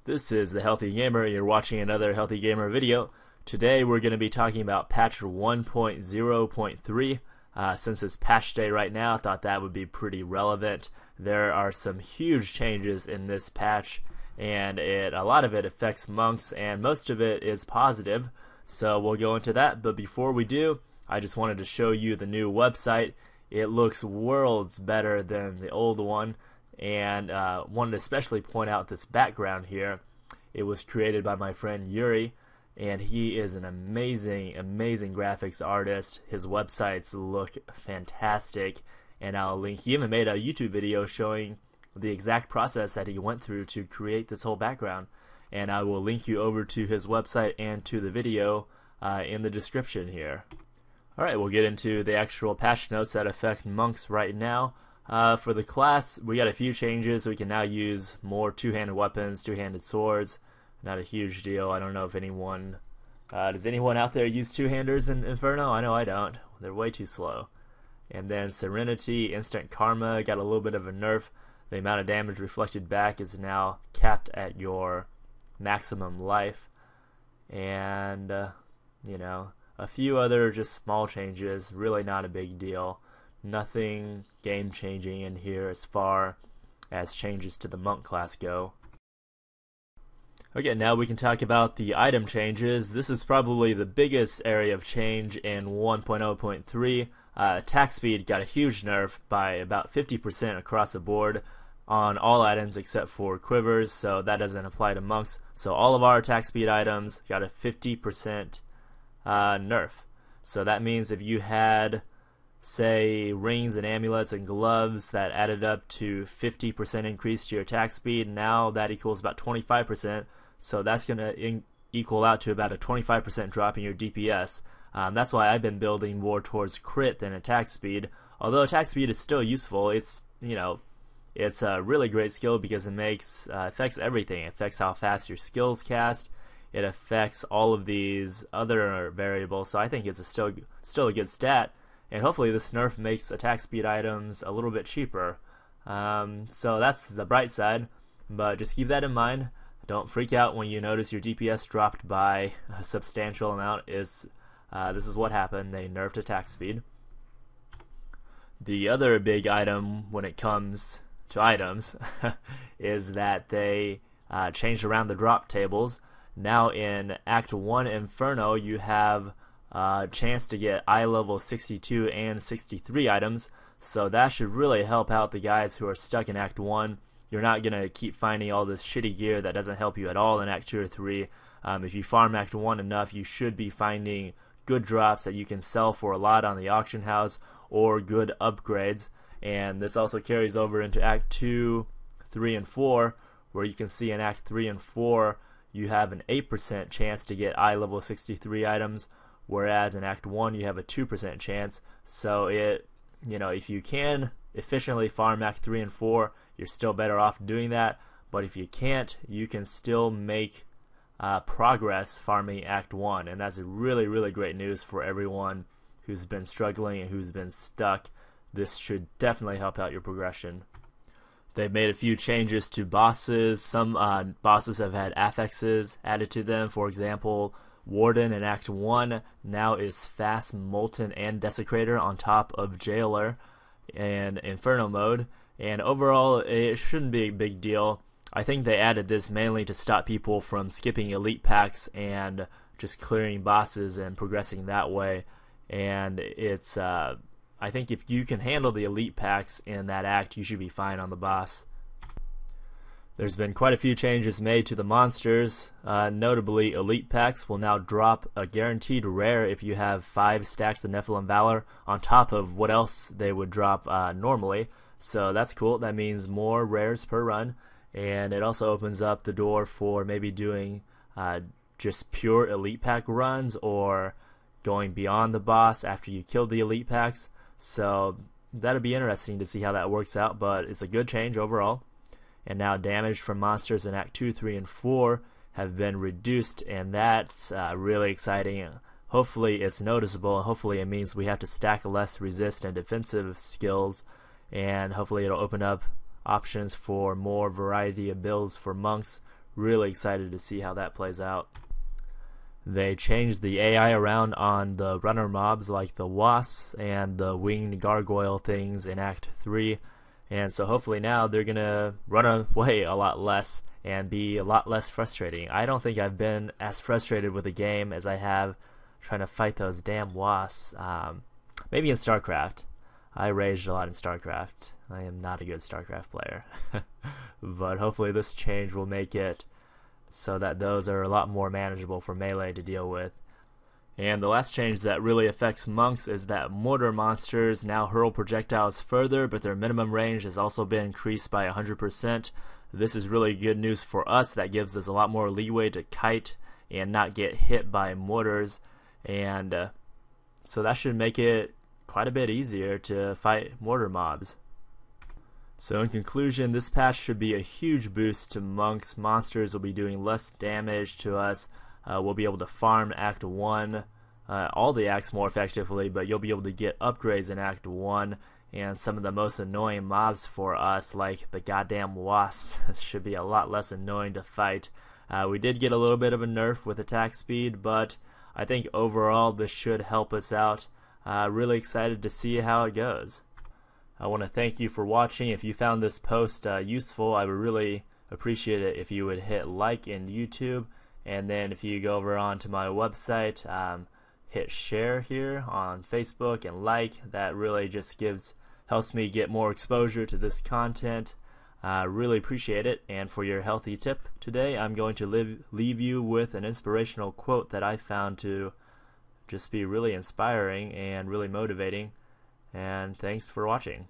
This is The Healthy Gamer. You're watching another Healthy Gamer video. Today we're going to be talking about patch 1.0.3. Since it's patch day right now, I thought that would be pretty relevant. There are some huge changes in this patch, and a lot of it affects monks, and most of it is positive. So we'll go into that, but before we do, I just wanted to show you the new website. It looks worlds better than the old one, and wanted to especially point out this background here. It was created by my friend Yuri, and he is an amazing graphics artist. His websites look fantastic, and I'll link. He even made a YouTube video showing the exact process that he went through to create this whole background, and I will link you over to his website and to the video in the description here. Alright, we'll get into the actual patch notes that affect monks right now. For the class, we got a few changes. We can now use more two-handed weapons, two-handed swords. Not a huge deal. I don't know if anyone... does anyone out there use two-handers in Inferno? I know I don't. They're way too slow. And then Serenity, Instant Karma got a little bit of a nerf. The amount of damage reflected back is now capped at your maximum life. And, you know, a few other just small changes. Really not a big deal. Nothing game-changing in here as far as changes to the monk class go. Okay, now we can talk about the item changes. This is probably the biggest area of change in 1.0.3. Attack speed got a huge nerf by about 50% across the board on all items except for quivers, so that doesn't apply to monks. So all of our attack speed items got a 50% nerf. So that means if you had, say, rings and amulets and gloves that added up to 50% increase to your attack speed, now that equals about 25%, so that's going to equal out to about a 25% drop in your DPS. That's why I've been building more towards crit than attack speed. Although attack speed is still useful, it's, you know, it's a really great skill because it makes affects everything. It affects how fast your skills cast. It affects all of these other variables, so I think it's still a good stat. And hopefully this nerf makes attack speed items a little bit cheaper. So that's the bright side, but just keep that in mind. Don't freak out when you notice your DPS dropped by a substantial amount. This is what happened. They nerfed attack speed. The other big item when it comes to items is that they changed around the drop tables. Now in Act 1 Inferno you have a chance to get eye level 62 and 63 items, so that should really help out the guys who are stuck in Act 1. You're not going to keep finding all this shitty gear that doesn't help you at all in Act 2 or 3. If you farm Act 1 enough, you should be finding good drops that you can sell for a lot on the auction house, or good upgrades. And this also carries over into Act 2, 3, and 4, where you can see in Act 3 and 4 you have an 8% chance to get eye level 63 items, whereas in Act 1 you have a 2% chance. So if you can efficiently farm Act 3 and 4, you're still better off doing that. But if you can't, you can still make progress farming Act 1, and that's really great news for everyone who's been struggling and who's been stuck. This should definitely help out your progression. They've made a few changes to bosses. Some bosses have had affixes added to them. For example, Warden in Act 1 now is Fast, Molten, and Desecrator on top of Jailer in Inferno mode. And overall, it shouldn't be a big deal. I think they added this mainly to stop people from skipping elite packs and just clearing bosses and progressing that way. And it's I think if you can handle the elite packs in that act, you should be fine on the boss. There's been quite a few changes made to the monsters. Notably, elite packs will now drop a guaranteed rare if you have 5 stacks of Nephilim Valor on top of what else they would drop normally. So that's cool. That means more rares per run, and it also opens up the door for maybe doing just pure elite pack runs, or going beyond the boss after you kill the elite packs. So that'll be interesting to see how that works out, but it's a good change overall. And now damage from monsters in Act 2, 3, and 4 have been reduced, and that's really exciting. Hopefully it's noticeable, and hopefully it means we have to stack less resist and defensive skills, and hopefully it'll open up options for more variety of builds for monks. really excited to see how that plays out. They changed the AI around on the runner mobs like the wasps and the winged gargoyle things in Act 3, and so hopefully now they're gonna run away a lot less and be a lot less frustrating. I don't think I've been as frustrated with a game as I have trying to fight those damn wasps. Maybe in StarCraft. I raged a lot in StarCraft. I am not a good StarCraft player. But hopefully this change will make it so that those are a lot more manageable for Melee to deal with. And the last change that really affects monks is that mortar monsters now hurl projectiles further, but their minimum range has also been increased by 100%. This is really good news for us. That gives us a lot more leeway to kite and not get hit by mortars, and so that should make it quite a bit easier to fight mortar mobs. So in conclusion, this patch should be a huge boost to monks. Monsters will be doing less damage to us. We'll be able to farm Act 1, all the acts more effectively, but you'll be able to get upgrades in Act 1, and some of the most annoying mobs for us, like the goddamn wasps, should be a lot less annoying to fight. We did get a little bit of a nerf with attack speed, but I think overall this should help us out. Really excited to see how it goes. I want to thank you for watching. If you found this post useful, I would really appreciate it if you would hit like in YouTube, and then if you go over onto my website, hit share here on Facebook and like. That really just helps me get more exposure to this content. Really appreciate it. And for your healthy tip today, I'm going to leave you with an inspirational quote that I found to just be really inspiring and really motivating. And thanks for watching.